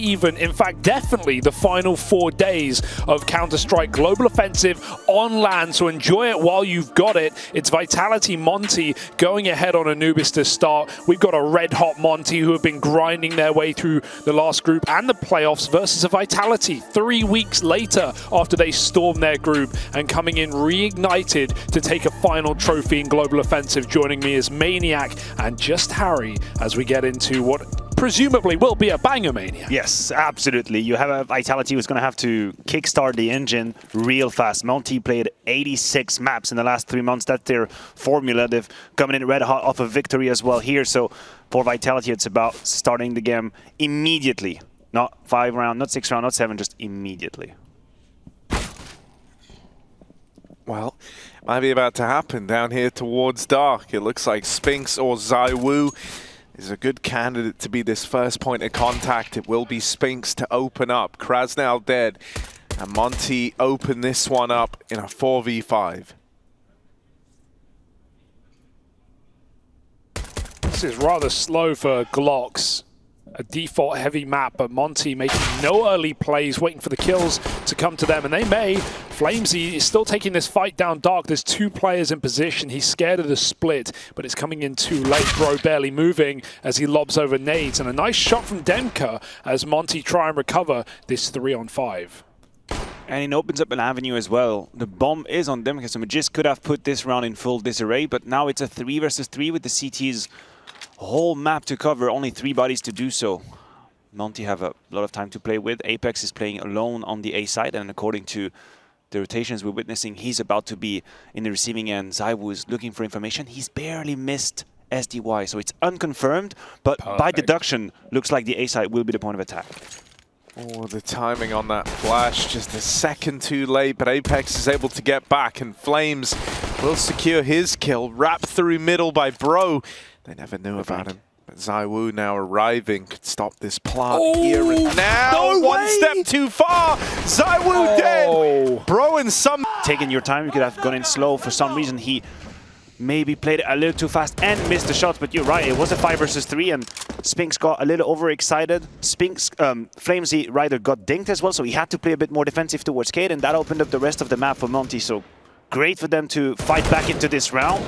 even, in fact, definitely the final 4 days of Counter-Strike Global Offensive on LAN. So enjoy it while you've got it. It's Vitality Monte going ahead on Anubis to start. We've got a red-hot Monte who have been grinding their way through the last group and the playoffs versus a Vitality 3 weeks later after they stormed their group and coming in reignited to take a final trophy in Global Offensive. Joining me is Maniac and just Harry as we get into what presumably will be a banger Mania. Yes, absolutely. You have a Vitality who's going to have to kickstart the engine real fast. Monte played 86 maps in the last 3 months. That's their formula. They've come in red hot off a victory as well here. So for Vitality, it's about starting the game immediately. Not 5 round, not 6 round, not 7, just immediately. Well, might be about to happen down here towards Dark. It looks like Spinks or ZywOo is a good candidate to be this first point of contact. It will be Spinks to open up. Krasnal dead. And Monte open this one up in a 4v5. This is rather slow for Glocks. A default heavy map, but Monte making no early plays, waiting for the kills to come to them, and they may. Flamesy is still taking this fight down Dark. There's 2 players in position. He's scared of the split, but it's coming in too late. Bro barely moving as he lobs over nades, and a nice shot from Demka as Monte try and recover this 3-on-5. And it opens up an avenue as well. The bomb is on Demka, so Magis could have put this round in full disarray, but now it's a 3 versus 3 with the CT's whole map to cover, only 3 bodies to do so. Monte have a lot of time to play with. Apex is playing alone on the A side, and according to the rotations we're witnessing, he's about to be in the receiving end. ZywOo is looking for information. He's barely missed SDY, so it's unconfirmed, but by deduction, looks like the A side will be the point of attack. Oh, the timing on that flash, just a second too late, but Apex is able to get back, and Flames will secure his kill. Wrapped through middle by Bro. They never knew about him. But ZywOo now arriving could stop this plant here and now. No one way. step too far. ZywOo dead. Bro and some... Taking your time, you could have gone in slow. For some reason, he maybe played it a little too fast and missed the shots. But you're right, it was a 5 versus 3, and Spinks got a little overexcited. Spinks, Flamesy Rider got dinked as well, so he had to play a bit more defensive towards Cade, and that opened up the rest of the map for Monte. So great for them to fight back into this round.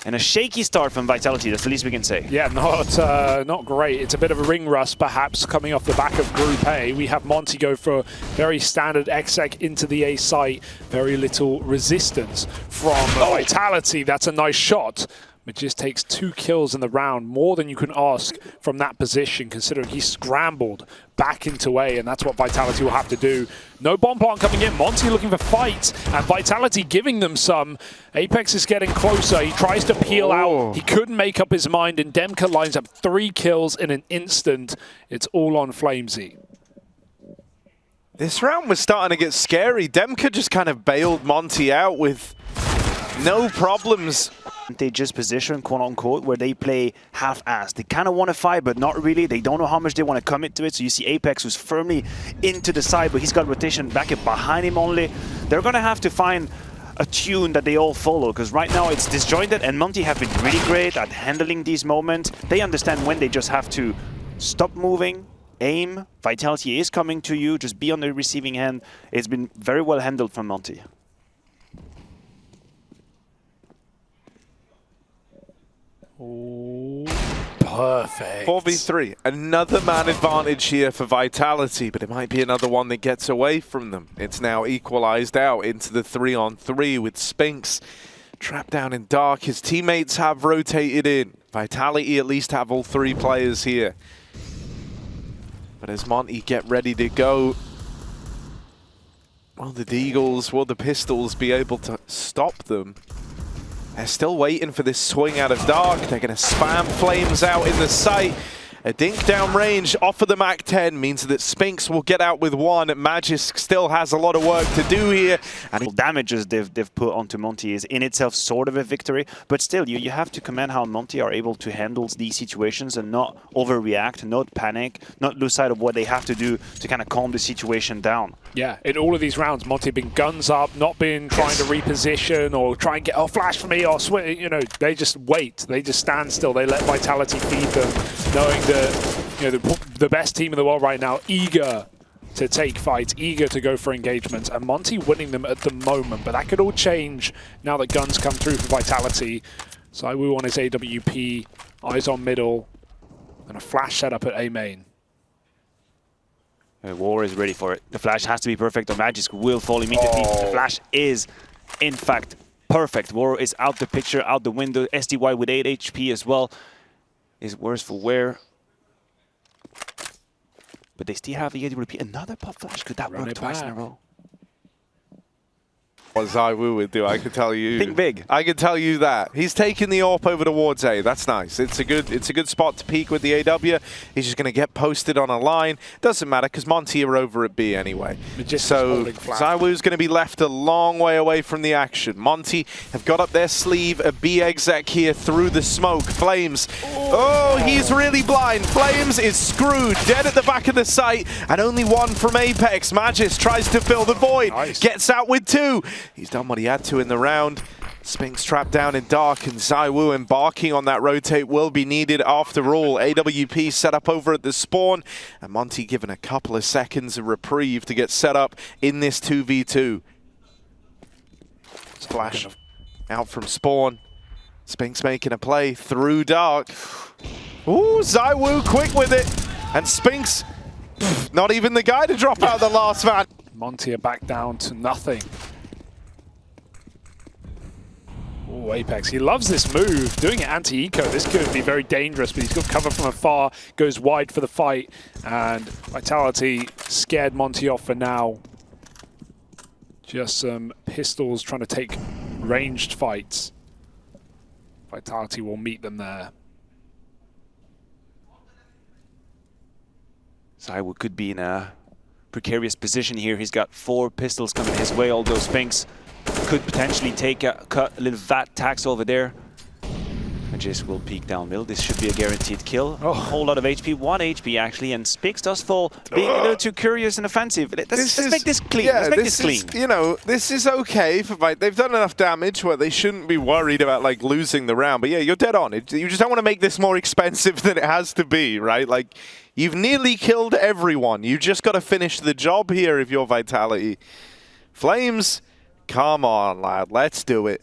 And a shaky start from Vitality, that's the least we can say. Yeah, not great. It's a bit of a ring rust, perhaps, coming off the back of Group A. We have Monte go for very standard exec into the A site. Very little resistance from Vitality. That's a nice shot. Magis takes 2 kills in the round, more than you can ask from that position, considering he scrambled back into A, and that's what Vitality will have to do. No bomb plant coming in. Monte looking for fight, and Vitality giving them some. Apex is getting closer. He tries to peel out. He couldn't make up his mind, and Demka lines up 3 kills in an instant. It's all on Flamesy. This round was starting to get scary. Demka just kind of bailed Monte out with no problems. They just position, quote-unquote, where they play half-assed. They kind of want to fight, but not really. They don't know how much they want to commit to it. So you see Apex, who's firmly into the side, but he's got rotation back up behind him only. They're going to have to find a tune that they all follow, because right now it's disjointed, and Monte have been really great at handling these moments. They understand when they just have to stop moving, aim. Vitality is coming to you. Just be on the receiving end. It's been very well handled from Monte. Oh, perfect. 4v3. Another man advantage here for Vitality, but it might be another one that gets away from them. It's now equalized out into the 3-on-3 with Spinks trapped down in Dark. His teammates have rotated in. Vitality at least have all 3 players here. But as Monte get ready to go, will the Deagles, will the Pistols be able to stop them? They're still waiting for this swing out of Dark. They're going to spam Flames out in the site. A dink down range off of the Mac 10 means that Spinks will get out with 1. Magisk still has a lot of work to do here. And the damages they've put onto Monte is in itself sort of a victory. But still, you have to commend how Monte are able to handle these situations and not overreact, not panic, not lose sight of what they have to do to kind of calm the situation down. Yeah, in all of these rounds, Monte have been guns up, not been trying to reposition or try and get, oh, flash for me, or swing. You know, they just wait. They just stand still. They let Vitality feed them, knowing that you know, the best team in the world right now, eager to take fights, eager to go for engagements, and Monte winning them at the moment. But that could all change now that guns come through for Vitality. ZywOo on his AWP, eyes on middle, and a flash setup at A main. War is ready for it. The flash has to be perfect, or Magisk will fall immediately. The flash is, in fact, perfect. War is out the picture, out the window. SDY with 8 HP as well is worse for wear. But they still have the AWP. Another pop flash. Could that work twice in a row? What ZywOo would do, I could tell you. Think big. I can tell you that. He's taking the AWP over towards A. That's nice. It's a good spot to peek with the AW. He's just going to get posted on a line. Doesn't matter because Monte are over at B anyway. So ZywOo's going to be left a long way away from the action. Monte have got up their sleeve. A B exec here through the smoke. Flames. Oh, he's really blind. Flames is screwed. Dead at the back of the site. And only one from Apex. Magisk tries to fill the void. Nice. Gets out with 2. He's done what he had to in the round. Spinks trapped down in dark, and ZywOo embarking on that rotate will be needed after all. AWP set up over at the spawn, and Monte given a couple of seconds of reprieve to get set up in this 2v2. Flash out from spawn. Spinks making a play through dark. Ooh, ZywOo quick with it. And Spinks, not even the guy to drop out the last man. Monte are back down to nothing. Oh, Apex, he loves this move. Doing it anti-eco, this could be very dangerous, but he's got cover from afar, goes wide for the fight, and Vitality scared Monte off for now. Just some pistols trying to take ranged fights. Vitality will meet them there. ZywOo could be in a precarious position here. He's got 4 pistols coming his way, although Spinks could potentially take a little VAT tax over there. Magisk will peek down middle. This should be a guaranteed kill. A whole lot of HP, 1 HP actually, and Spinks does fall, being a little too curious and offensive. Let's make this clean. Yeah, let's make this clean. You know, this is okay for Vite. They've done enough damage where they shouldn't be worried about like losing the round. But yeah, you're dead on. You just don't want to make this more expensive than it has to be, right? Like, you've nearly killed everyone. You just got to finish the job here if you're Vitality. Flames, come on, lad. Let's do it.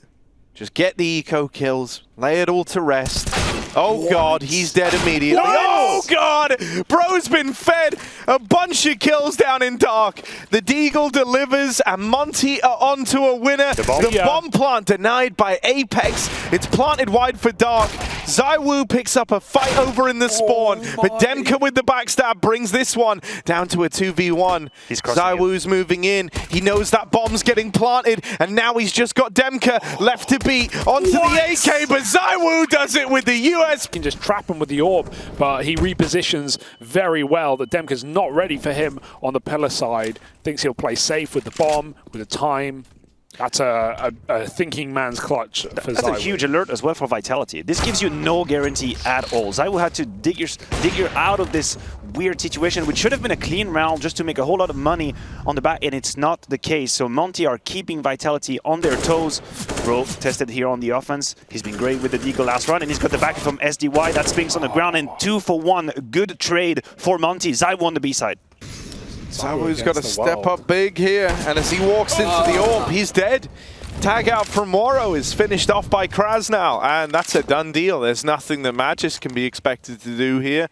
Just get the eco kills. Lay it all to rest. Oh, God, he's dead immediately. Oh, God! Bro's been fed a bunch of kills down in dark. The Deagle delivers, and Monte are onto a winner. The bomb plant denied by Apex. It's planted wide for dark. ZywOo picks up a fight over in the spawn, but Demka with the backstab brings this one down to a 2v1. ZywOo's moving in. He knows that bomb's getting planted, and now he's just got Demka left to beat onto the AK, but ZywOo does it with the US. Can just trap him with the orb, but he repositions very well. That Demka's not ready for him on the pillar side. Thinks he'll play safe with the bomb, with the time. That's a thinking man's clutch for ZywOo. That's a huge alert as well for Vitality. This gives you no guarantee at all. ZywOo had to dig you out of this weird situation, which should have been a clean round just to make a whole lot of money on the back, and it's not the case. So Monte are keeping Vitality on their toes. Bro tested here on the offense. He's been great with the Deagle last run, and he's got the back from SDY. That Spinks on the ground, and 2 for 1. Good trade for Monte. ZywOo on the B side. ZywOo's got to step up big here, and as he walks into the AWP, he's dead. Tag out from Moro is finished off by Kraz now, and that's a done deal. There's nothing that Magisk can be expected to do here.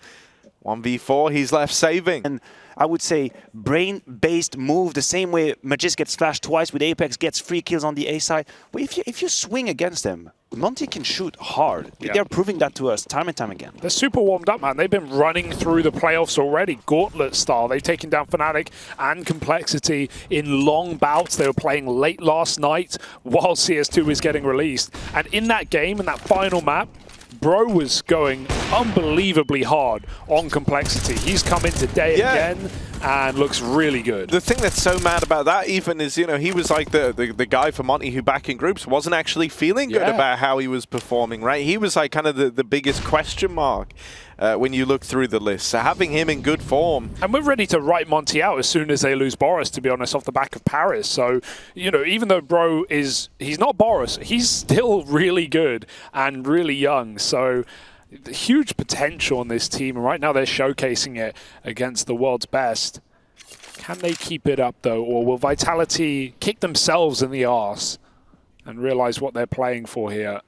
1v4, he's left saving. And I would say brain-based move, the same way Magisk gets flashed twice with Apex, gets 3 kills on the A side. But if you swing against them, Monte can shoot hard. Yeah. They're proving that to us time and time again. They're super warmed up, man. They've been running through the playoffs already, gauntlet style. They've taken down Fnatic and Complexity in long bouts. They were playing late last night while CS2 was getting released. And in that game, in that final map, Bro was going unbelievably hard on Complexity. He's come in today again and looks really good. The thing that's so mad about that even is, you know, he was like the guy for Monte who back in groups wasn't actually feeling good about how he was performing, right? He was like kind of the biggest question mark when you look through the list. So having him in good form. And we're ready to write Monte out as soon as they lose Boris, to be honest, off the back of Paris. So, you know, even though Bro he's not Boris, he's still really good and really young. So huge potential in this team, and right now they're showcasing it against the world's best. Can they keep it up, though, or will Vitality kick themselves in the arse and realize what they're playing for here?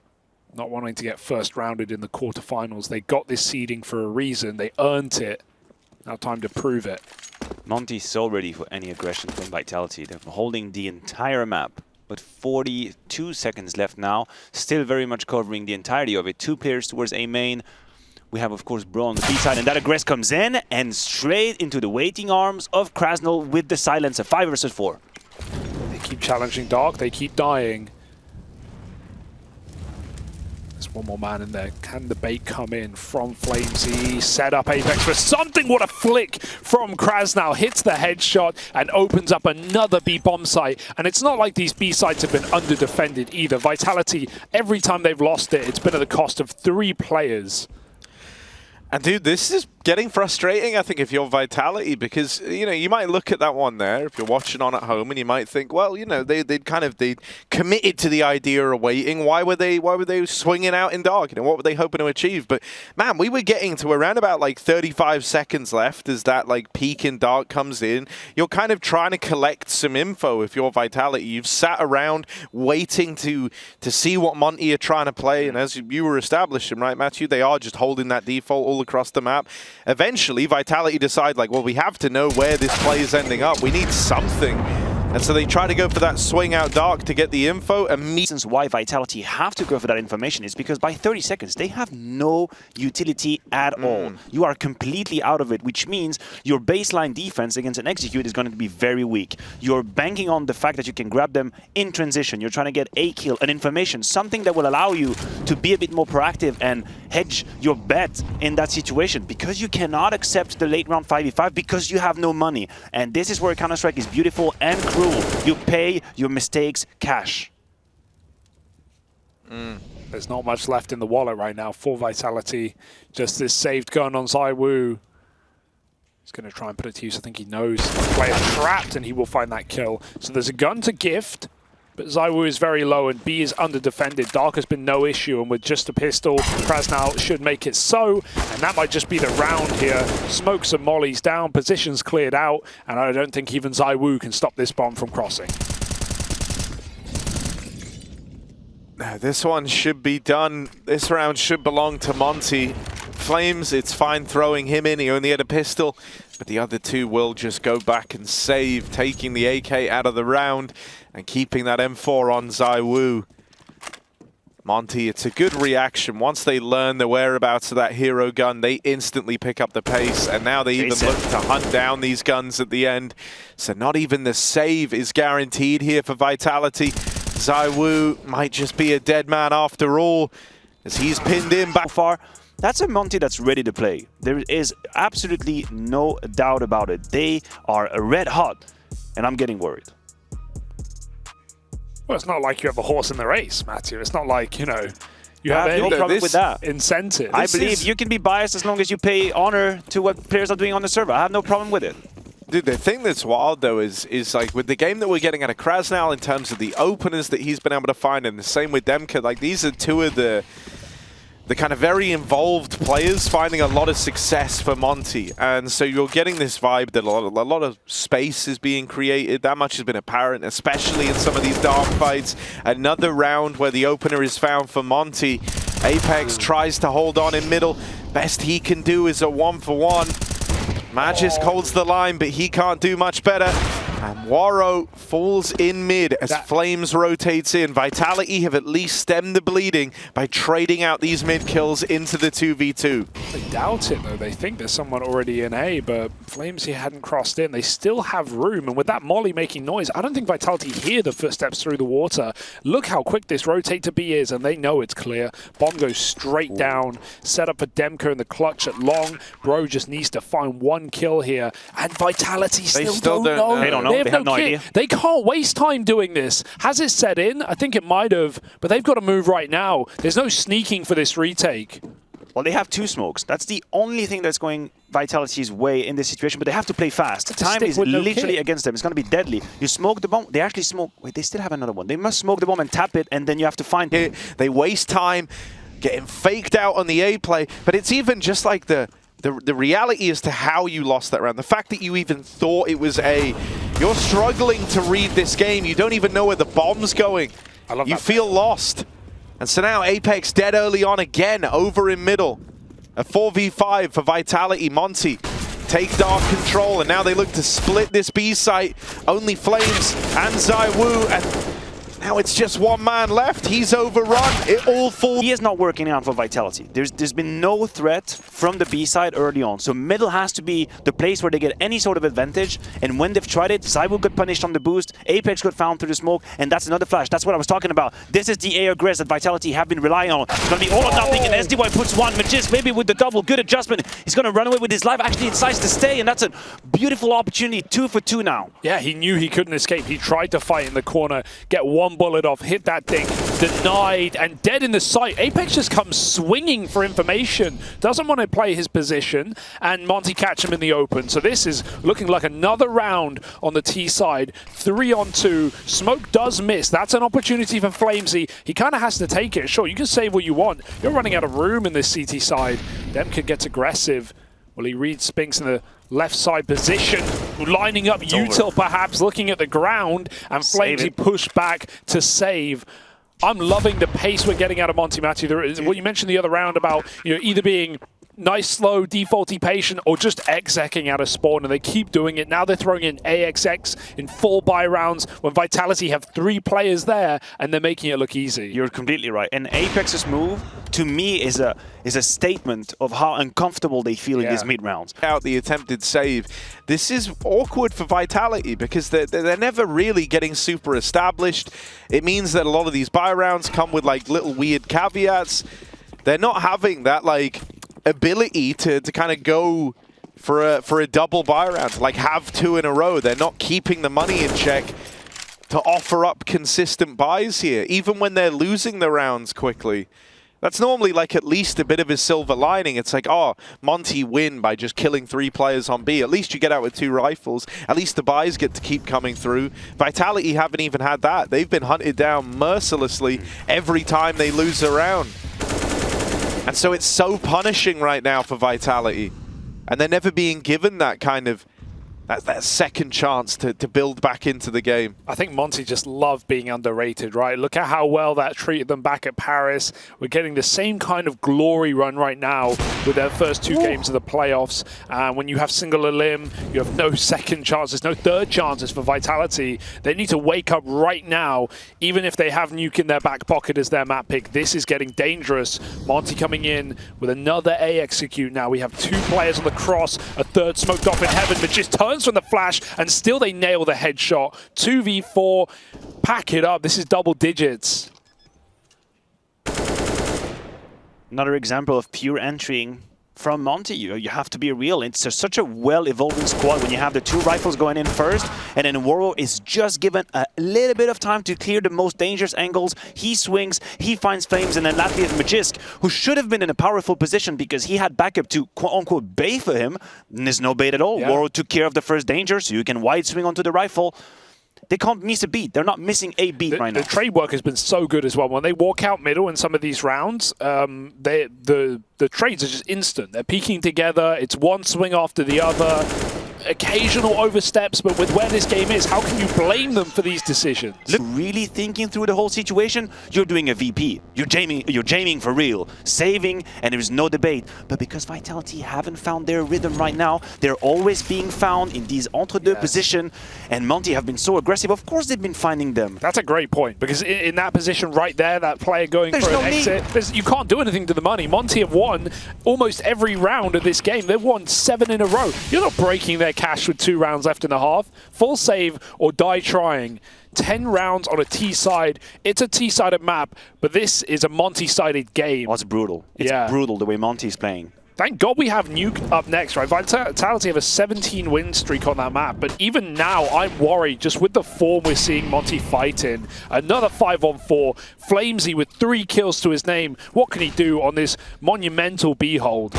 Not wanting to get first rounded in the quarterfinals. They got this seeding for a reason. They earned it. Now time to prove it. Monty's so ready for any aggression from Vitality. They're holding the entire map, but 42 seconds left now. Still very much covering the entirety of it. 2 players towards A main. We have, of course, Bro on the B side, and that aggress comes in and straight into the waiting arms of Krasnal with the silencer. 5 versus 4. They keep challenging Dark. They keep dying. There's one more man in there. Can the bait come in from Flamesy? Set up Apex for something. What a flick from Krasnal. Hits the headshot and opens up another B bomb site. And it's not like these B sites have been under-defended either. Vitality, every time they've lost it, it's been at the cost of 3 players. And dude, this is getting frustrating, I think, if you're Vitality, because, you know, you might look at that one there, if you're watching on at home, and you might think, well, you know, they committed to the idea of waiting. Why were they swinging out in Dark? You know, what were they hoping to achieve? But man, we were getting to around about like 35 seconds left as that like peak in Dark comes in. You're kind of trying to collect some info if you're Vitality. You've sat around waiting to see what Monte are trying to play, and as you were establishing, right, Matthew, they are just holding that default all across the map. Eventually, Vitality decide, like, well, we have to know where this play is ending up. We need something. And so they try to go for that swing out Dark to get the info. And reasons why Vitality have to go for that information is because by 30 seconds, they have no utility at all. You are completely out of it, which means your baseline defense against an execute is going to be very weak. You're banking on the fact that you can grab them in transition. You're trying to get a kill, an information, something that will allow you to be a bit more proactive and hedge your bet in that situation, because you cannot accept the late round 5v5 because you have no money. And this is where Counter-Strike is beautiful and cruel. You pay your mistakes cash. There's not much left in the wallet right now for Vitality. Just this saved gun on ZywOo. He's going to try and put it to use. I think he knows the player trapped, and he will find that kill. So there's a gun to gift, but ZywOo is very low, and B is under-defended. Dark has been no issue, and with just a pistol, Krasnal should make it so, and that might just be the round here. Smokes and mollies down, positions cleared out, and I don't think even ZywOo can stop this bomb from crossing. Now, this one should be done. This round should belong to Monte. Flames, it's fine throwing him in. He only had a pistol, but the other 2 will just go back and save, taking the AK out of the round and keeping that M4 on ZywOo. Monte, it's a good reaction. Once they learn the whereabouts of that hero gun, they instantly pick up the pace, and now they even look to hunt down these guns at the end. So not even the save is guaranteed here for Vitality. ZywOo might just be a dead man after all, as he's pinned in back far. That's a Monte that's ready to play. There is absolutely no doubt about it. They are red hot, and I'm getting worried. Well, it's not like you have a horse in the race, Matthew. It's not like, you know, you have no problem with that. Incentive. I believe you can be biased as long as you pay honor to what players are doing on the server. I have no problem with it. Dude, the thing that's wild, though, is like with the game that we're getting out of Krasnal in terms of the openers that he's been able to find, and the same with Demka, like these are 2 of the kind of very involved players finding a lot of success for Monte. And so you're getting this vibe that a lot of space is being created. That much has been apparent, especially in some of these dark fights. Another round where the opener is found for Monte. Apex tries to hold on in middle. Best he can do is a 1-for-1. Magisk holds the line, but he can't do much better. And Waro falls in mid as Flames rotates in. Vitality have at least stemmed the bleeding by trading out these mid kills into the 2v2. They doubt it, though. They think there's someone already in A, but Flames here hadn't crossed in. They still have room, and with that molly making noise, I don't think Vitality hear the footsteps through the water. Look how quick this rotate to B is, and they know it's clear. Bomb goes straight down. Set up for Demka in the clutch at long. Bro just needs to find 1 kill here, and Vitality still don't know. They don't know. They have no idea. They can't waste time doing this. Has it set in? I think it might have, but they've got to move right now. There's no sneaking for this retake. Well, they have 2 smokes. That's the only thing that's going Vitality's way in this situation, but they have to play fast. Time is literally against them. It's going to be deadly. You smoke the bomb. They actually smoke. Wait, they still have another one. They must smoke the bomb and tap it, and then you have to find it. They waste time. getting faked out on the A play, but it's even just like the reality as to how you lost that round. The fact that you even thought it was A. You're struggling to read this game. You don't even know where the bomb's going. I love you that feel lost. And so now Apex dead early on again, over in middle. A 4v5 for Vitality. Monte take dark control, and now they look to split this B site. Only Flames and ZywOo, and now it's just one man left. He's overrun. It all falls. He is not working out for Vitality. There's been no threat from the B side early on. So middle has to be the place where they get any sort of advantage. And when they've tried it, ZywOo got punished on the boost. Apex got found through the smoke. And that's another flash. That's what I was talking about. This is the A aggress that Vitality have been relying on. It's going to be all or nothing. And SDY puts one. Magisk maybe with the double. Good adjustment. He's going to run away with his life. Actually, he decides to stay. And that's a beautiful opportunity. 2 for 2 now. Yeah, he knew he couldn't escape. He tried to fight in the corner, get one bullet off, hit that thing, denied, and dead in the sight. Apex just comes swinging for information. Doesn't want to play his position, and Monte catch him in the open. So this is looking like another round on the T side. 3 on 2. Smoke does miss. That's an opportunity for Flamesy. He kind of has to take it. Sure, you can save what you want. You're running out of room in this CT side. Demka gets aggressive. Well, he reads Spinks in the left side position, lining up Util perhaps, looking at the ground, and Flamesy push back to save. I'm loving the pace we're getting out of Monte, Matthew. What you mentioned the other round about either being nice, slow, defaulty patient, or just execing out of spawn, and they keep doing it. Now they're throwing in AXX in full buy rounds when Vitality have 3 players there, and they're making it look easy. You're completely right. And Apex's move, to me, is a statement of how uncomfortable they feel in these mid rounds. Out the attempted save. This is awkward for Vitality because they're never really getting super established. It means that a lot of these buy rounds come with like little weird caveats. They're not having that like ability to kind of go for a double buy round, to like have 2 in a row. They're not keeping the money in check to offer up consistent buys here, even when they're losing the rounds quickly. That's normally like at least a bit of a silver lining. It's like, oh, Monte win by just killing 3 players on B. At least you get out with 2 rifles. At least the buys get to keep coming through. Vitality haven't even had that. They've been hunted down mercilessly every time they lose a round. And so it's so punishing right now for Vitality. And they're never being given that kind of that second chance to build back into the game. I think Monte just love being underrated, right? Look at how well that treated them back at Paris. We're getting the same kind of glory run right now with their first 2 games of the playoffs. When you have single elim, you have no second chances, no third chances for Vitality. They need to wake up right now, even if they have Nuke in their back pocket as their map pick. This is getting dangerous. Monte coming in with another A execute now. We have 2 players on the cross, a third smoked off in heaven, but just turns from the flash, and still they nail the headshot. 2v4, pack it up. This is double digits. Another example of pure entering from Monte. You have to be real. It's such a well-evolving squad when you have the 2 rifles going in first, and then Woro is just given a little bit of time to clear the most dangerous angles. He swings, he finds Flames, and then lastly is Magisk, who should have been in a powerful position because he had backup to quote-unquote bait for him. And there's no bait at all. Yeah. Woro took care of the first danger, so you can wide swing onto the rifle. They can't miss a beat. They're not missing a beat right now. The trade work has been so good as well. When they walk out middle in some of these rounds, the trades are just instant. They're peeking together. It's one swing after the other. Occasional oversteps, but with where this game is, how can you blame them for these decisions? Look, really thinking through the whole situation, you're doing a VP. You're jamming for real, saving, and there's no debate. But because Vitality haven't found their rhythm right now, they're always being found in these entre-deux position, and Monte have been so aggressive. Of course they've been finding them. That's a great point, because in that position right there, that player going for an exit, you can't do anything to the money. Monte have won almost every round of this game. They've won 7 in a row. You're not breaking their cash with 2 rounds left in the half. Full save or die trying. 10 rounds on a T-side. It's a T-sided map, but this is a Monte-sided game. Oh, it's brutal. It's brutal the way Monte's playing. Thank God we have Nuke up next, right? Vitality have a 17-win streak on that map, but even now, I'm worried just with the form we're seeing Monte fight in. Another 5-on-4. Flamesy with 3 kills to his name. What can he do on this monumental B hold?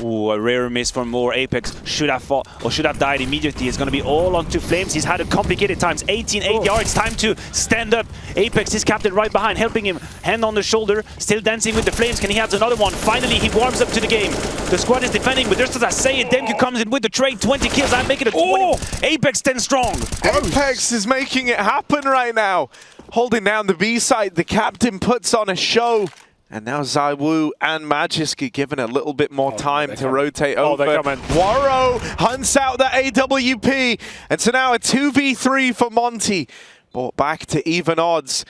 Ooh, a rare miss from more. Apex should have fought or should have died immediately. It's going to be all onto Flames. He's had a complicated times. 18, 8 yards. Time to stand up. Apex is captain right behind, helping him. Hand on the shoulder. Still dancing with the Flames. Can he have another one? Finally, he warms up to the game. The squad is defending, but just as I say it, Demke comes in with the trade. 20 kills. I'm making it 20. Apex 10 strong. Apex is making it happen right now. Holding down the B side. The captain puts on a show. And now ZywOo and Magisk are given a little bit more time to rotate over. They're coming. Waro hunts out the AWP. And so now a 2v3 for Monte. Brought back to even odds.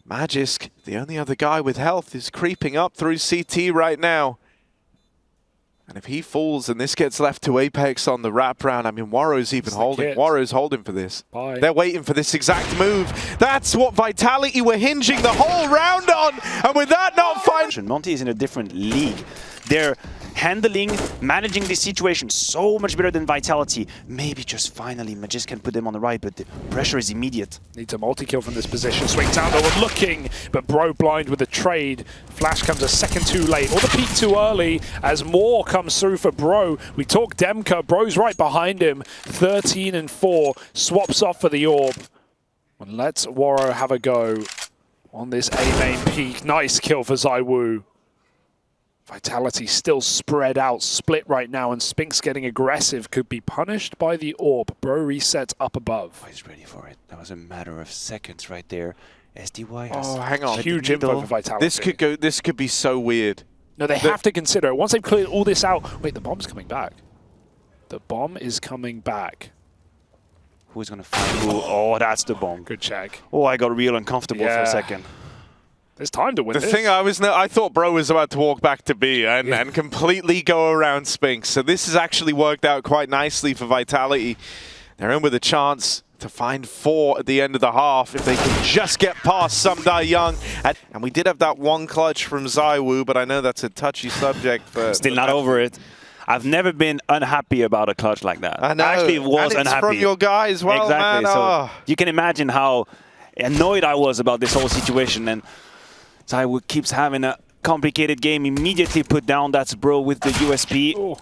Magisk, the only other guy with health, is creeping up through CT right now. And if he falls and this gets left to Apex on the wraparound, I mean, Waro's even holding. Waro's holding for this. Bye. They're waiting for this exact move. That's what Vitality were hinging the whole round on. And with that not fine. Monte is in a different league. They're handling, managing this situation so much better than Vitality. Maybe just finally Magisk can put them on the right, but the pressure is immediate. Needs a multi-kill from this position. Swings down, they were looking, but Bro blind with the trade. Flash comes a second too late, or the peak too early, as more comes through for Bro. We talk Demke, Bro's right behind him. 13 and 4, swaps off for the orb. And let's Waro have a go on this A main peak. Nice kill for ZywOo. Vitality still spread out, split right now, and Spinks getting aggressive could be punished by the orb. Bro resets up above. Oh, he's ready for it. That was a matter of seconds right there. SDY has hang on. Huge info for Vitality. This could be so weird. No, they have to consider it. Once they've cleared all this out. Wait, the bomb's coming back. The bomb is coming back. Who's going to find who? Oh, that's the bomb. Good check. Oh, I got real uncomfortable for a second. There's time to win The this. thing I thought Bro was about to walk back to B and completely go around Spinks. So this has actually worked out quite nicely for Vitality. They're in with a chance to find 4 at the end of the half if they can just get past Sumdai Young. And we did have that one clutch from ZywOo, but I know that's a touchy subject. For Still not over it. I've never been unhappy about a clutch like that. I know. I actually was and it's unhappy. from your guy as well, exactly. man. So you can imagine how annoyed I was about this whole situation. And ZywOo keeps having a complicated game. Immediately put down. That's Bro with the USP. Oh.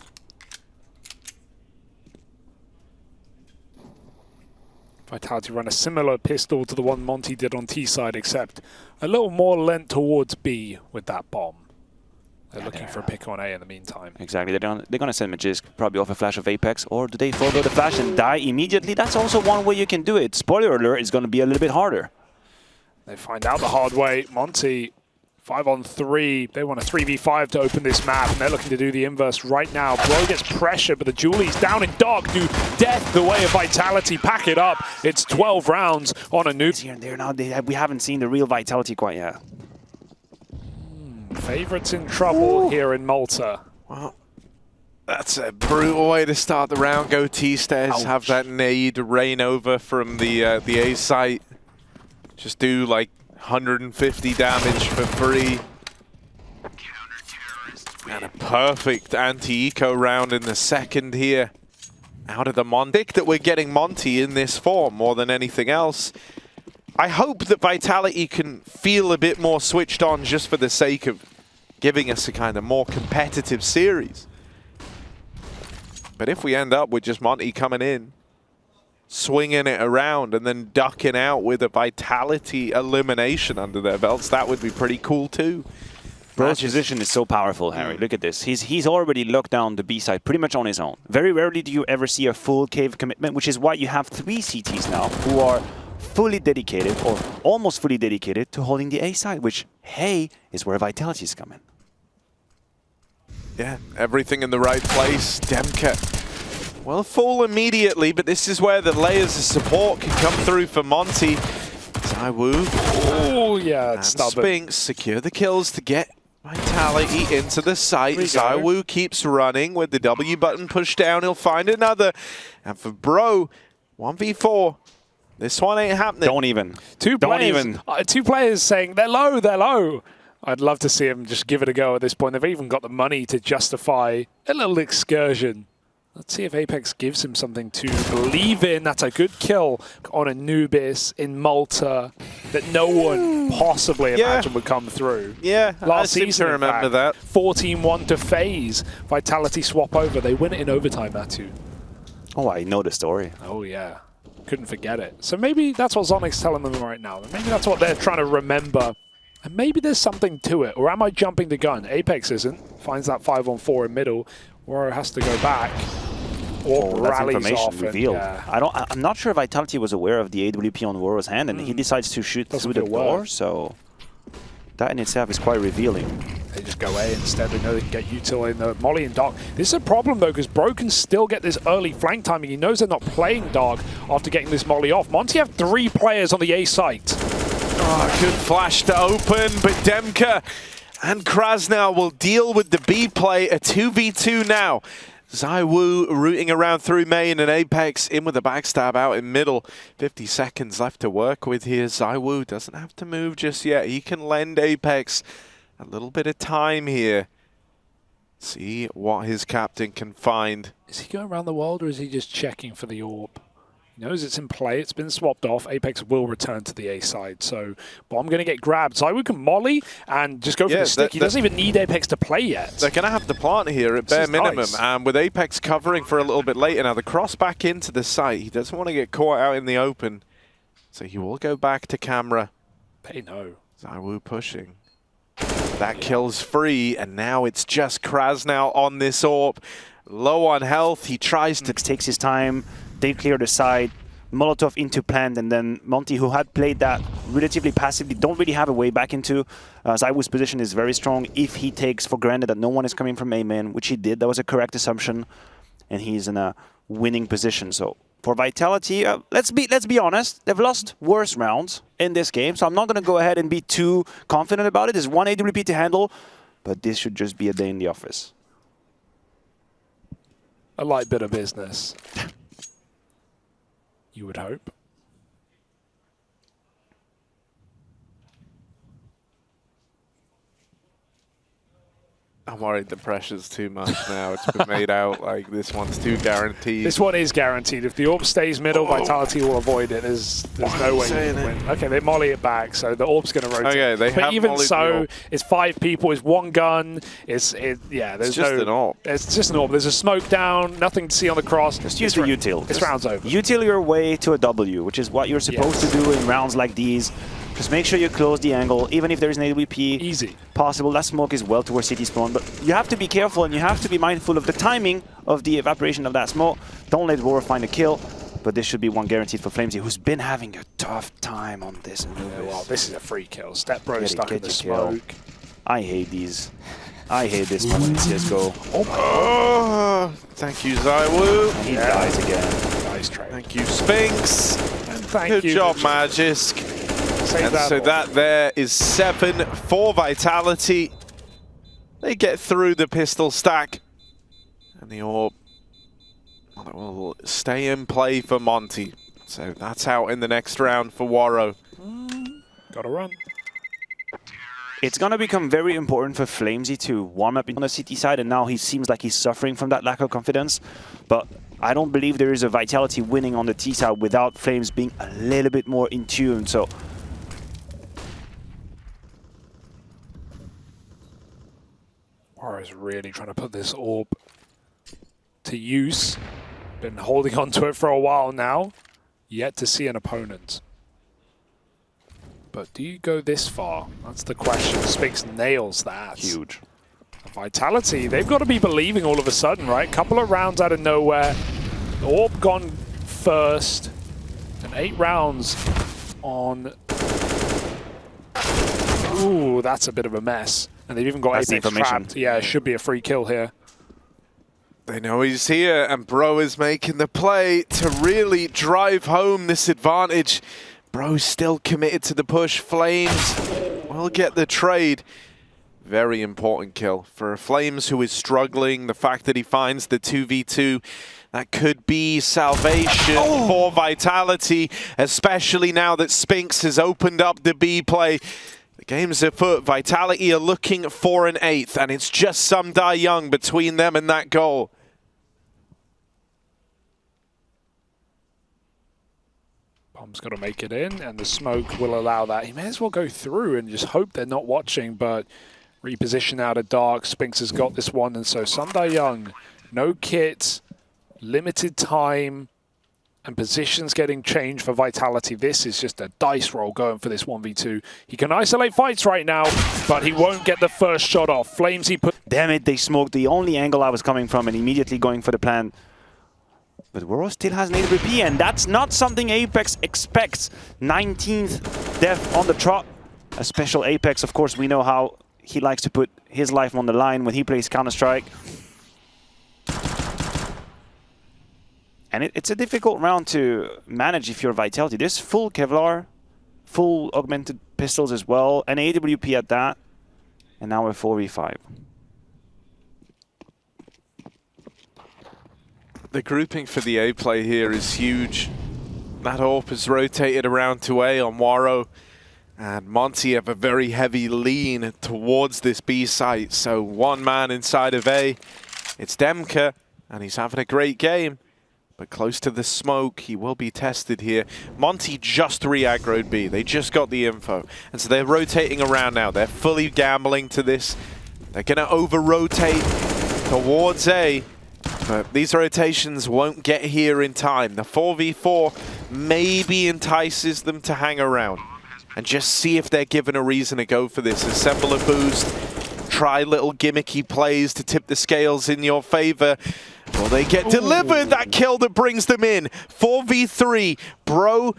Vitality run a similar pistol to the one Monte did on T side, except a little more lent towards B with that bomb. They're looking for a pick on A in the meantime. Exactly. They're going to send Magisk probably off a flash of Apex, or do they forego the flash and die immediately? That's also one way you can do it. Spoiler alert, it's going to be a little bit harder. They find out the hard way. Monte, 5-on-3. They want a 3v5 to open this map, and they're looking to do the inverse right now. Bro gets pressure, but the Julie's down in dark. Do death the way of Vitality. Pack it up. It's 12 rounds on a new. Here and there now. We haven't seen the real Vitality quite yet. Favorites in trouble here in Malta. Well, that's a brutal way to start the round. Go T-stairs, have that nade rain over from the A site. Just do like 150 damage for free. And a perfect anti-eco round in the second here. Out of the Monte. That we're getting Monte in this form more than anything else. I hope that Vitality can feel a bit more switched on just for the sake of giving us a kind of more competitive series. But if we end up with just Monte coming in, swinging it around, and then ducking out with a Vitality elimination under their belts, that would be pretty cool too. Bro's position is so powerful, Harry. Look at this. He's already locked down the B side pretty much on his own. Very rarely do you ever see a full cave commitment, which is why you have 3 CTs now who are fully dedicated, or almost fully dedicated, to holding the A side, which, hey, is where Vitality is coming. Yeah, everything in the right place. Demke will fall immediately, but this is where the layers of support can come through for Monte. ZywOo. Oh, yeah, it's and stubborn. Spinks secure the kills to get Vitality into the site. ZywOo keeps running with the W button pushed down. He'll find another. And for Bro, 1v4. This one ain't happening. Don't even. Two players saying they're low, they're low. I'd love to see him just give it a go at this point. They've even got the money to justify a little excursion. Let's see if Apex gives him something to believe in. That's a good kill on Anubis in Malta that no one possibly imagined would come through. Yeah, last I seem season, to remember that. 14-1 to FaZe. Vitality swap over. They win it in overtime, Matu. Oh, I know the story. Oh, yeah. Couldn't forget it. So maybe that's what Zonic's telling them right now. Maybe that's what they're trying to remember. And maybe there's something to it. Or am I jumping the gun? Apex isn't. Finds that 5-on-4 in middle. Waro has to go back. Or that's rallies information off revealed. Yeah. I'm not sure Vitality was aware of the AWP on Waro's hand, and he decides to shoot through the door. So that in itself is quite revealing. They just go A instead. They know they can get util in the Molly and Dark. This is a problem though, because Bro can still get this early flank timing. He knows they're not playing Dark after getting this Molly off. Monty have 3 players on the A site. Oh, good flash to open, but Demka and Krasnal will deal with the B play. A 2v2 now. ZywOo rooting around through main, and Apex in with a backstab out in middle. 50 seconds left to work with here. ZywOo doesn't have to move just yet. He can lend Apex a little bit of time here. See what his captain can find. Is he going around the world, or is he just checking for the orb? He knows it's in play. It's been swapped off. Apex will return to the A side. So Bomb going to get grabbed. ZywOo can molly and just go for the stick. He doesn't even need Apex to play yet. They're going to have the plant here at bare minimum. Nice. And with Apex covering for a little bit later now, the cross back into the site. He doesn't want to get caught out in the open. So he will go back to camera. They know. ZywOo pushing. That kills free, and now it's just Krasnal on this AWP. Low on health. He tries to... Takes his time. They clear the side, Molotov into plant, and then Monty, who had played that relatively passively, don't really have a way back into. ZywOo's position is very strong. If he takes for granted that no one is coming from A main, which he did, that was a correct assumption, and he's in a winning position. So for Vitality, let's be honest, they've lost worse rounds in this game, so I'm not going to go ahead and be too confident about it. There's one AWP to handle, but this should just be a day in the office. A light bit of business. You would hope. I'm worried the pressure's too much now. It's been made out like this one's too guaranteed. This one is guaranteed. If the orb stays middle, Vitality will avoid it. There's no way you can win. Okay, they molly it back, so the orb's going to rotate. Okay, they but have even mollied so, it's 5 people, it's 1 gun. There's just an AWP. It's just an AWP. There's a smoke down, nothing to see on the cross. Just use the util. It's rounds over. Util your way to a W, which is what you're supposed to do in rounds like these. Just make sure you close the angle, even if there is an AWP. Easy. Possible. That smoke is well towards city spawn, but you have to be careful and you have to be mindful of the timing of the evaporation of that smoke. Don't let Waro find a kill, but this should be one guaranteed for Flamesy, who's been having a tough time on this. Yeah, well, this is a free kill. Step Bro stuck in the smoke. I hate these. I hate this moment in CSGO. Oh, thank you, ZywOo. And he dies again. Nice trade. Thank you, Spinks. And thank you. Good job, Magisk. And so that there is 7 for Vitality. They get through the pistol stack. And the AWP will stay in play for Monty. So that's out in the next round for Waro. Gotta run. It's going to become very important for Flamesy to warm up on the city side, and now he seems like he's suffering from that lack of confidence. But I don't believe there is a Vitality winning on the T side without Flames being a little bit more in tune. So Waro's really trying to put this AWP to use. Been holding on to it for a while now. Yet to see an opponent. But do you go this far? That's the question. Spinks nails that. huge. Vitality, they've got to be believing all of a sudden, right? Couple of rounds out of nowhere. The AWP gone first. And 8 rounds on... Ooh, that's a bit of a mess. And they've even got Apex trapped. Yeah, it should be a free kill here. They know he's here, and Bro is making the play to really drive home this advantage. Bro's still committed to the push. Flames will get the trade. Very important kill for Flames, who is struggling. The fact that he finds the 2v2, that could be salvation for Vitality, especially now that Spinks has opened up the B play. The game's afoot. Vitality are looking for an 8th, and it's just some die young between them and that goal. Bomb's got to make it in, and the smoke will allow that. He may as well go through and just hope they're not watching, but reposition out of dark. Spinks has got this one, and so Sunday Young, no kit, limited time, and positions getting changed for Vitality. This is just a dice roll going for this 1v2. He can isolate fights right now, but he won't get the first shot off. Flames, he put... Damn it, they smoked the only angle I was coming from and immediately going for the plan. But Woro still has an AWP, and that's not something Apex expects. 19th death on the trot. A special Apex, of course, we know how he likes to put his life on the line when he plays Counter-Strike. And it's a difficult round to manage if you're Vitality. There's full Kevlar, full augmented pistols as well, an AWP at that, and now we're 4v5. The grouping for the A play here is huge. That AWP is rotated around to A on Waro, and Monte have a very heavy lean towards this B site. So one man inside of A, it's Demka, and he's having a great game. But close to the smoke, he will be tested here. Monte just re-aggroed B. They just got the info. And so they're rotating around now. They're fully gambling to this. They're going to over-rotate towards A. But these rotations won't get here in time. The 4v4 maybe entices them to hang around and just see if they're given a reason to go for this. Assemble a boost. Try little gimmicky plays to tip the scales in your favor. Will they get delivered? That kill that brings them in. 4v3, bro.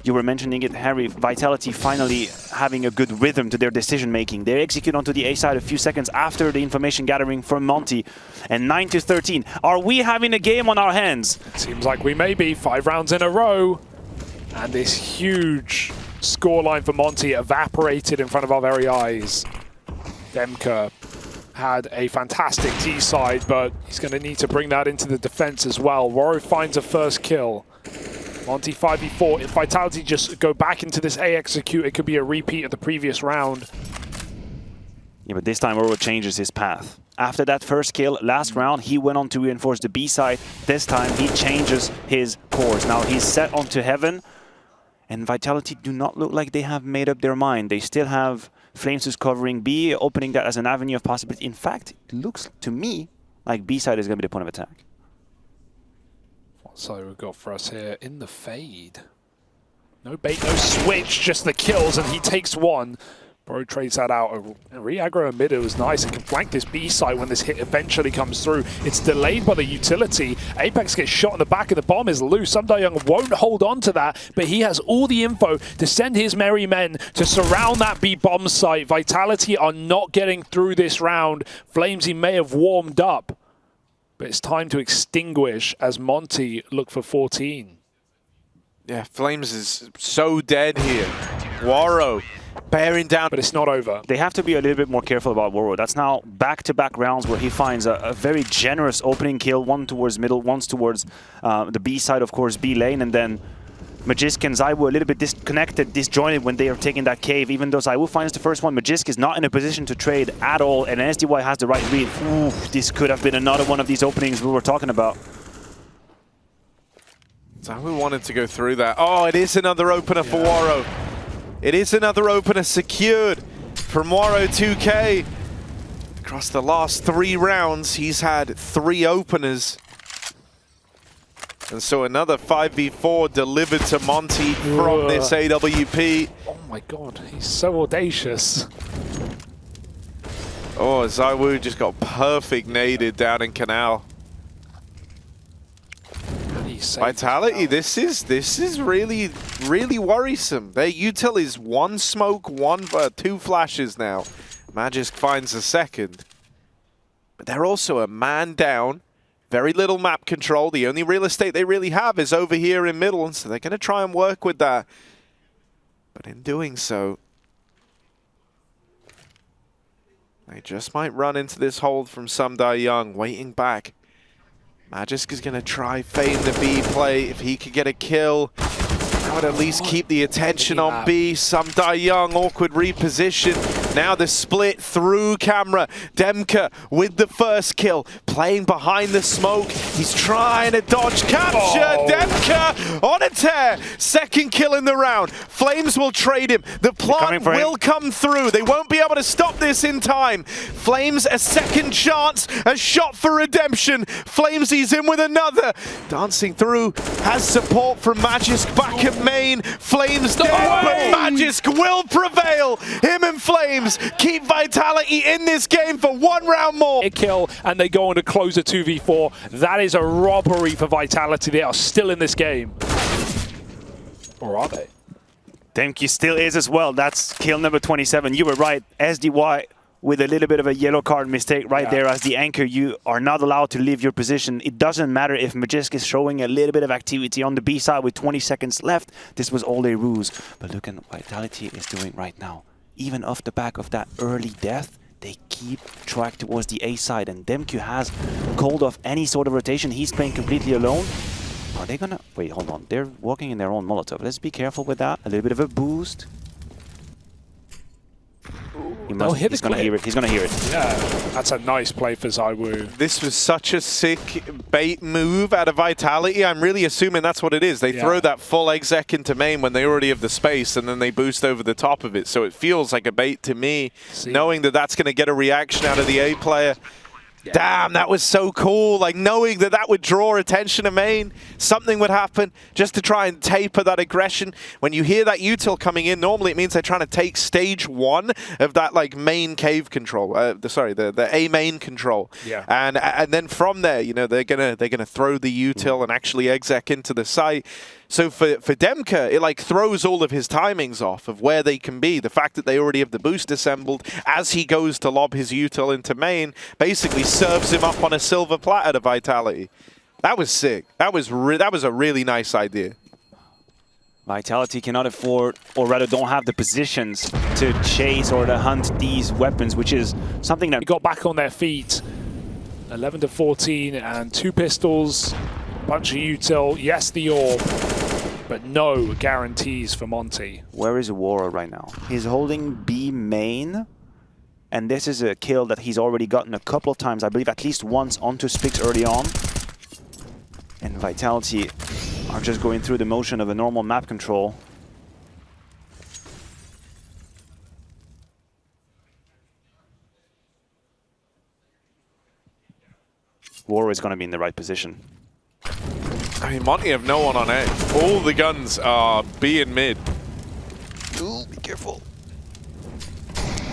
You were mentioning it, Harry. Vitality finally having a good rhythm to their decision-making. They execute onto the A side a few seconds after the information gathering from Monte. And 9-13. Are we having a game on our hands? It seems like we may be. 5 rounds in a row. And this huge scoreline for Monte evaporated in front of our very eyes. Demka had a fantastic T side, but he's going to need to bring that into the defense as well. Woro finds a first kill. Monte 5v4. If Vitality just go back into this A execute, it could be a repeat of the previous round. Yeah, but this time Woro changes his path. After that first kill, last round, he went on to reinforce the B side. This time, he changes his course. Now he's set onto Heaven, and Vitality do not look like they have made up their mind. They still have Flames is covering B, opening that as an avenue of possibility. In fact, it looks to me like B side is going to be the point of attack. What side we've got for us here? In the fade. No bait, no switch, just the kills, and he takes one. Bro trades that out. Re-aggro and mid, it was nice. It can flank this B side when this hit eventually comes through. It's delayed by the utility. Apex gets shot in the back, and the bomb is loose. Young won't hold on to that, but he has all the info to send his merry men to surround that B bomb site. Vitality are not getting through this round. Flamesy may have warmed up, but it's time to extinguish as Monte look for 14. Yeah, Flames is so dead here. Waro bearing down. But it's not over. They have to be a little bit more careful about Woro. That's now back-to-back rounds where he finds a very generous opening kill, one towards middle, one towards the B side, of course, B lane, and then Magisk and Zaiwu a little bit disconnected, disjointed when they are taking that cave. Even though Zaiwu finds the first one, Magisk is not in a position to trade at all, and SDY has the right read. Ooh, this could have been another one of these openings we were talking about. Zaiwu wanted to go through that. Oh, it is another opener for Waro. It is another opener secured from Waro 2K. Across the last 3 rounds, he's had 3 openers. And so another 5v4 delivered to Monte from this AWP. Oh my god, he's so audacious. Oh, Zaiwu just got perfect naded down in Canal. Vitality, this is really worrisome. Their util is 1 smoke, 2 flashes now. Magisk finds a second. But they're also a man down. Very little map control. The only real estate they really have is over here in middle, and so they're going to try and work with that. But in doing so, they just might run into this hold from Sunday Young, waiting back. Magisk is going to try feign the B play. If he could get a kill, that would at least keep the attention on B. Sunday Young, awkward reposition. Now the split through camera. Demka with the first kill, playing behind the smoke. He's trying to dodge capture. Demka Demka on a tear. Second kill in the round. Flames will trade him. The plant will come through. They won't be able to stop this in time. Flames a second chance. A shot for redemption. Flames, he's in with another. Dancing through. Has support from Magisk back at main. Flames dead, but Magisk will prevail. Him and Flames keep Vitality in this game for one round more. A kill, and they go on to close a 2v4. That is a robbery for Vitality. They are still in this game. Or are they? Demki still is as well. That's kill number 27. You were right. SDY with a little bit of a yellow card mistake right there as the anchor. You are not allowed to leave your position. It doesn't matter if Magisk is showing a little bit of activity on the B side with 20 seconds left. This was all a ruse. But look at what Vitality is doing right now. Even off the back of that early death, they keep track towards the A side. And Demku has called off any sort of rotation. He's playing completely alone. Are they gonna... Wait, hold on. They're walking in their own Molotov. Let's be careful with that. A little bit of a boost. He's gonna hear it. He's gonna hear it. Yeah, that's a nice play for ZywOo. This was such a sick bait move out of Vitality. I'm really assuming that's what it is. They throw that full exec into main when they already have the space, and then they boost over the top of it. So it feels like a bait to me, knowing that that's going to get a reaction out of the A player. Yeah. Damn, that was so cool. Like, knowing that that would draw attention to main, something would happen just to try and taper that aggression. When you hear that util coming in, normally it means they're trying to take stage one of that, like, main cave control. The A main control. Yeah. And then from there, you know, they're gonna throw the util and actually exec into the site. So for Demka, it like throws all of his timings off of where they can be. The fact that they already have the boost assembled as he goes to lob his util into main basically serves him up on a silver platter to Vitality. That was sick. That was a really nice idea. Vitality cannot afford, or rather don't have the positions to chase or to hunt these weapons, which is something that... They got back on their feet. 11 to 14 and 2 pistols. Bunch of util. Yes, the orb. But no guarantees for Monte. Where is Aurora right now? He's holding B main. And this is a kill that he's already gotten a couple of times. I believe at least once onto Spix early on. And Vitality are just going through the motion of a normal map control. Aurora is going to be in the right position. I mean, Monte have no one on A. All the guns are B and mid. Ooh, be careful.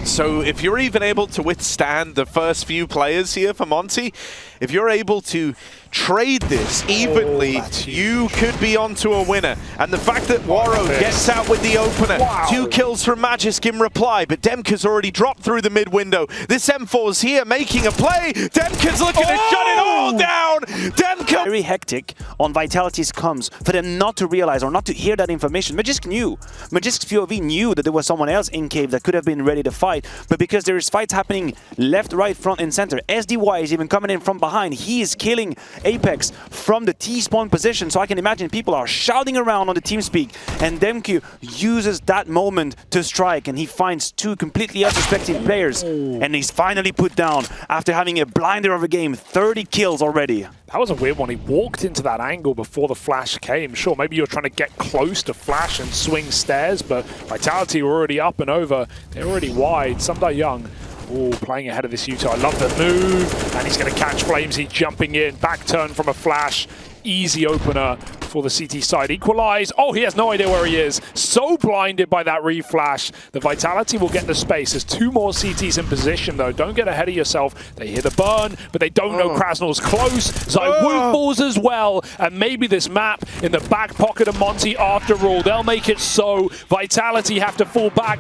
So if you're even able to withstand the first few players here for Monte, if you're able to trade this evenly, you could be onto a winner. And the fact that Waro gets out with the opener, 2 kills from Magisk in reply, but Demka's already dropped through the mid window. This M4's here making a play. Demka's looking to shut it all down. Demka! Very hectic on Vitality's comms for them not to realize or not to hear that information. Magisk knew. Magisk's POV knew that there was someone else in cave that could have been ready to fight, but because there is fights happening left, right, front, and center, SDY is even coming in from behind. He is killing Apex from the T-spawn position, so I can imagine people are shouting around on the TeamSpeak, and Demku uses that moment to strike, and he finds 2 completely unsuspecting players, and he's finally put down after having a blinder of a game. 30 kills already. That was a weird one. He walked into that angle before the flash came. Sure, maybe you're trying to get close to flash and swing stairs, but Vitality were already up and over. They're already wide. Sumda Young. Oh, playing ahead of this util. I love the move. And he's going to catch Flames. He's jumping in. Back turn from a flash. Easy opener for the CT side. Equalize. Oh, he has no idea where he is. So blinded by that reflash. The Vitality will get the space. There's 2 more CTs in position, though. Don't get ahead of yourself. They hear the burn, but they don't know Krasnal's close. ZywOo falls as well. And maybe this map in the back pocket of Monte after all. They'll make it so. Vitality have to fall back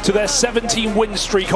to their 17-win streak.